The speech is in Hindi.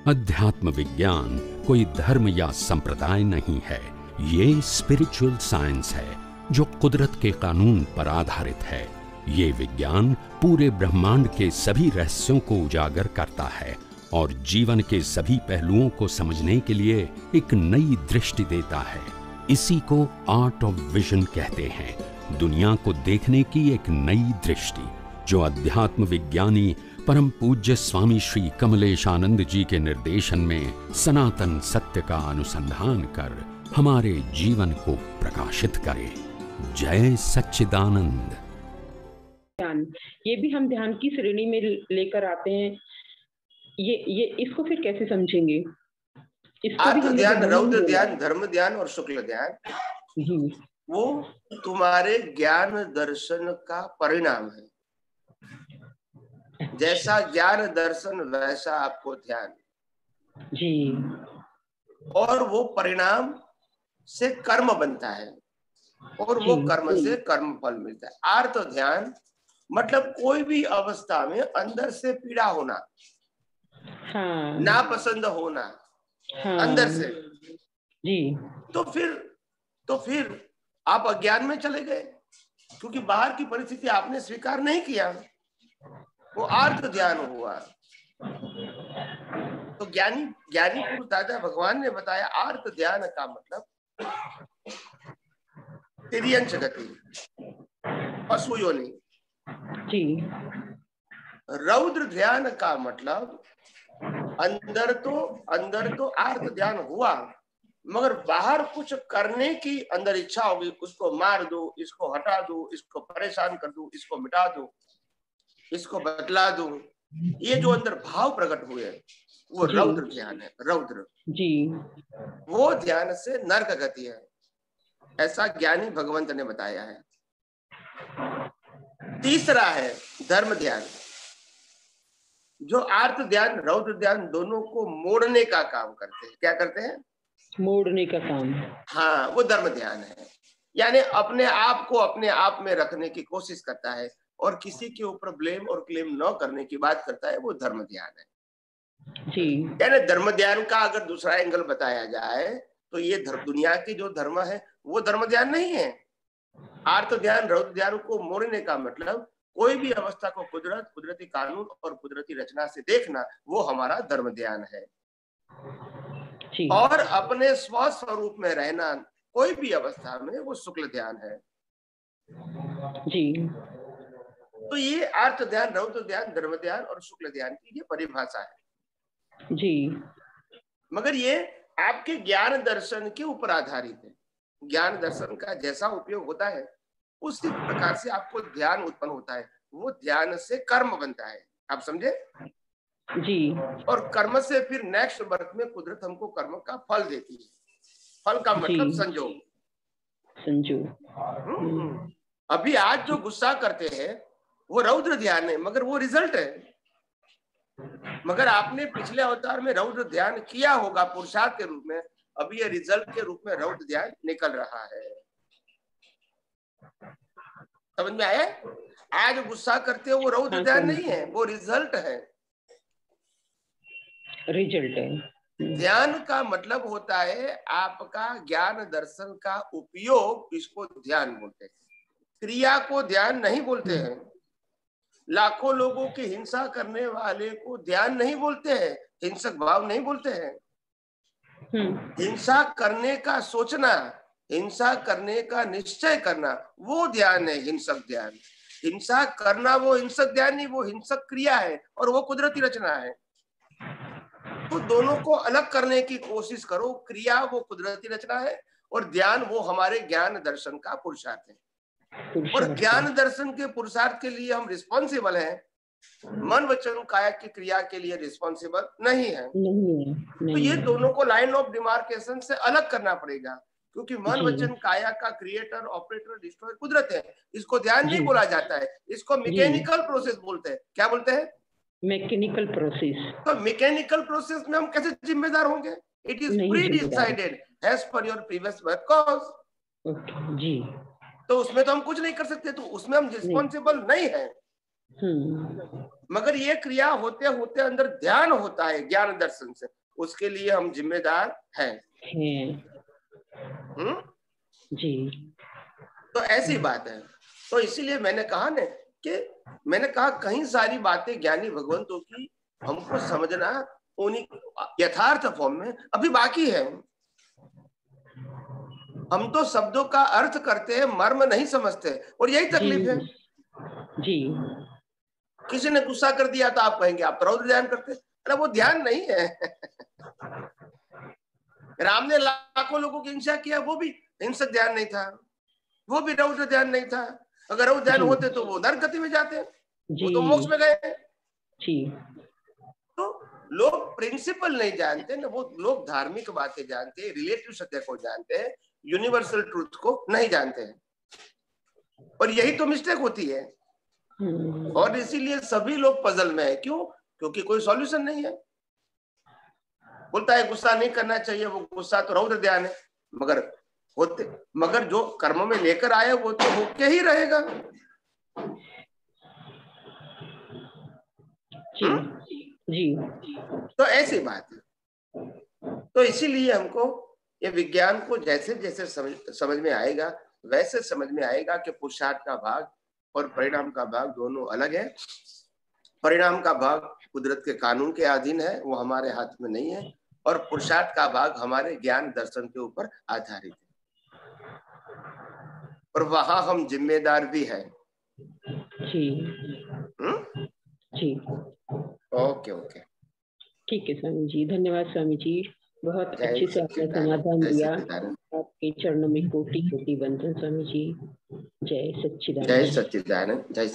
अध्यात्म विज्ञान कोई धर्म या संप्रदाय नहीं है, ये स्पिरिचुअल साइंस है जो कुदरत के कानून पर आधारित है। ये विज्ञान पूरे ब्रह्मांड के सभी रहस्यों को उजागर करता है और जीवन के सभी पहलुओं को समझने के लिए एक नई दृष्टि देता है। इसी को आर्ट ऑफ विजन कहते हैं, दुनिया को देखने की एक नई दृष्टि, जो अध्यात्म विज्ञानी परम पूज्य स्वामी श्री कमलेशानंद जी के निर्देशन में सनातन सत्य का अनुसंधान कर हमारे जीवन को प्रकाशित करे। जय सच्चिदानंद। ये भी हम ध्यान की श्रेणी में लेकर आते हैं। ये इसको फिर कैसे समझेंगे? आत्म ध्यान, रौद्र ध्यान, धर्म ध्यान और शुक्ल ध्यान, वो तुम्हारे ज्ञान दर्शन का परिणाम है। जैसा ज्ञान दर्शन वैसा आपको ध्यान जी, और वो परिणाम से कर्म बनता है और वो कर्म से कर्म फल मिलता है। आर्त ध्यान मतलब कोई भी अवस्था में अंदर से पीड़ा होना, हाँ, नापसंद होना, हाँ, अंदर से जी, तो फिर आप अज्ञान में चले गए, क्योंकि बाहर की परिस्थिति आपने स्वीकार नहीं किया, वो आर्त ध्यान हुआ। तो ज्ञानी पुरुष दादा भगवान ने बताया आर्त ध्यान का मतलब तिर्यंश गति, पशु योनि। रौद्र ध्यान का मतलब अंदर तो आर्त ध्यान हुआ, मगर बाहर कुछ करने की अंदर इच्छा होगी, उसको मार दो, इसको हटा दो, इसको परेशान कर दो, इसको मिटा दो, इसको बदला दूं, ये जो अंदर भाव प्रकट हुए वो रौद्र ध्यान है। रौद्र जी, वो ध्यान से नरक गति है, ऐसा ज्ञानी भगवंत ने बताया है। तीसरा है धर्म ध्यान, जो आर्त ध्यान रौद्र ध्यान दोनों को मोड़ने का काम करते हैं। क्या करते हैं? मोड़ने का काम। हाँ, वो धर्म ध्यान है, यानी अपने आप को अपने आप में रखने की कोशिश करता है और किसी के ऊपर ब्लेम और क्लेम न करने की बात करता है, वो धर्म ध्यान है जी। यानी धर्म ध्यान का अगर दूसरा एंगल बताया जाए तो ये दुनिया की जो धर्म है वो धर्म ध्यान नहीं है। आर्त ध्यान रौद्र ध्यान को मोड़ने का मतलब कोई भी अवस्था को कुदरती कानून और कुदरती रचना से देखना, वो हमारा धर्म ध्यान है जी। और अपने स्व स्वरूप में रहना कोई भी अवस्था में, वो शुक्ल ध्यान है जी। तो ये आर्त ध्यान, रौद्र ध्यान, धर्म ध्यान और शुक्ल ध्यान की ये परिभाषा है जी। मगर ये आपके ज्ञान दर्शन के ऊपर आधारित है। ज्ञान दर्शन का जैसा उपयोग होता है उसी प्रकार से आपको ध्यान उत्पन्न होता है, वो ध्यान से कर्म बनता है। आप समझे जी। और कर्म से फिर नेक्स्ट बर्थ में कुदरत हमको कर्म का फल देती है। फल का मतलब संजोग। अभी आज जो गुस्सा करते हैं वो रौद्र ध्यान है, मगर वो रिजल्ट है। मगर आपने पिछले अवतार में रौद्र ध्यान किया होगा पुरुषार्थ के रूप में, अभी ये रिजल्ट के रूप में रौद्र ध्यान निकल रहा है। समझ में आया? आज गुस्सा करते हो वो रौद्र ध्यान नहीं है, वो रिजल्ट है। रिजल्ट है। ध्यान का मतलब होता है आपका ज्ञान दर्शन का उपयोग, इसको ध्यान बोलते हैं। क्रिया को ध्यान नहीं बोलते हैं। लाखों लोगों की हिंसा करने वाले को ध्यान नहीं बोलते हैं, हिंसक भाव नहीं बोलते हैं। हिंसा करने का सोचना, हिंसा करने का निश्चय करना, वो ध्यान है हिंसक ध्यान। हिंसा करना वो हिंसक ध्यान नहीं, वो हिंसक क्रिया है और वो कुदरती रचना है। तो दोनों को अलग करने की कोशिश करो। क्रिया वो कुदरती रचना है और ध्यान वो हमारे ज्ञान दर्शन का पुरुषार्थ है। और ज्ञान दर्शन के पुरुषार्थ के लिए हम रिस्पॉन्सिबल हैं, मन वचन काया की क्रिया के लिए रिस्पॉन्सिबल नहीं है। तो ये दोनों को लाइन ऑफ डिमार्केशन से अलग करना पड़ेगा, क्योंकि मन वचन काया का क्रिएटर, ऑपरेटर, डिस्ट्रॉयर कुदरत है। इसको ध्यान नहीं बोला जाता है, इसको मैकेनिकल प्रोसेस बोलते हैं। क्या बोलते हैं? Mechanical process. तो मैकेनिकल प्रोसेस में हम कैसे जिम्मेदार होंगे? It is predecided as per your previous birth cause जी। तो उसमें तो हम कुछ नहीं कर सकते, तो उसमें हम रिस्पॉन्सिबल नहीं है। मगर ये क्रिया होते होते अंदर ध्यान होता है ज्ञान दर्शन से, उसके लिए हम जिम्मेदार हैं। जी। तो ऐसी बात है। तो इसीलिए मैंने कहा ना कि मैंने कहा कहीं सारी बातें ज्ञानी भगवंतों की हमको समझना उन्हीं यथार्थ फॉर्म में अभी बाकी है। हम तो शब्दों का अर्थ करते हैं, मर्म नहीं समझते, और यही तकलीफ है। जी। किसी ने गुस्सा कर दिया तो आप कहेंगे आप रौद्र ध्यान करते, अरे वो ध्यान नहीं है। राम ने लाखों लोगों की हिंसा किया, वो भी हिंसक ध्यान नहीं था, वो भी रौद्र ध्यान नहीं था। अगर रौद्र ध्यान होते तो वो नरक गति में जाते, वो तो मोक्ष में गए। तो लोग प्रिंसिपल नहीं जानते ना, वो लोग धार्मिक बातें जानते हैं, रिलेटिव सत्य को जानते हैं, यूनिवर्सल ट्रूथ को नहीं जानते हैं, और यही तो मिस्टेक होती है। और इसीलिए सभी लोग पजल में है। क्यों? क्योंकि कोई सॉल्यूशन नहीं है। बोलता है गुस्सा नहीं करना चाहिए, वो गुस्सा तो रौद्र ध्यान है, मगर जो कर्म में लेकर आए वो तो होके ही रहेगा। जी। तो ऐसी बात है। तो इसीलिए हमको ये विज्ञान को जैसे जैसे समझ में आएगा, वैसे समझ में आएगा कि पुरुषार्थ का भाग और परिणाम का भाग दोनों अलग है। परिणाम का भाग कुदरत के कानून के अधीन है, वो हमारे हाथ में नहीं है, और पुरुषार्थ का भाग हमारे ज्ञान दर्शन के ऊपर आधारित है, और वहां हम जिम्मेदार भी हैं। जी। ओके। ठीक है स्वामी जी, धन्यवाद स्वामी जी, बहुत अच्छे से आपने समाधान दिया। आपके चरणों में कोटि कोटि वंदन स्वामी जी। जय सच्चिदानंद। जय सच्चिदानंद। जय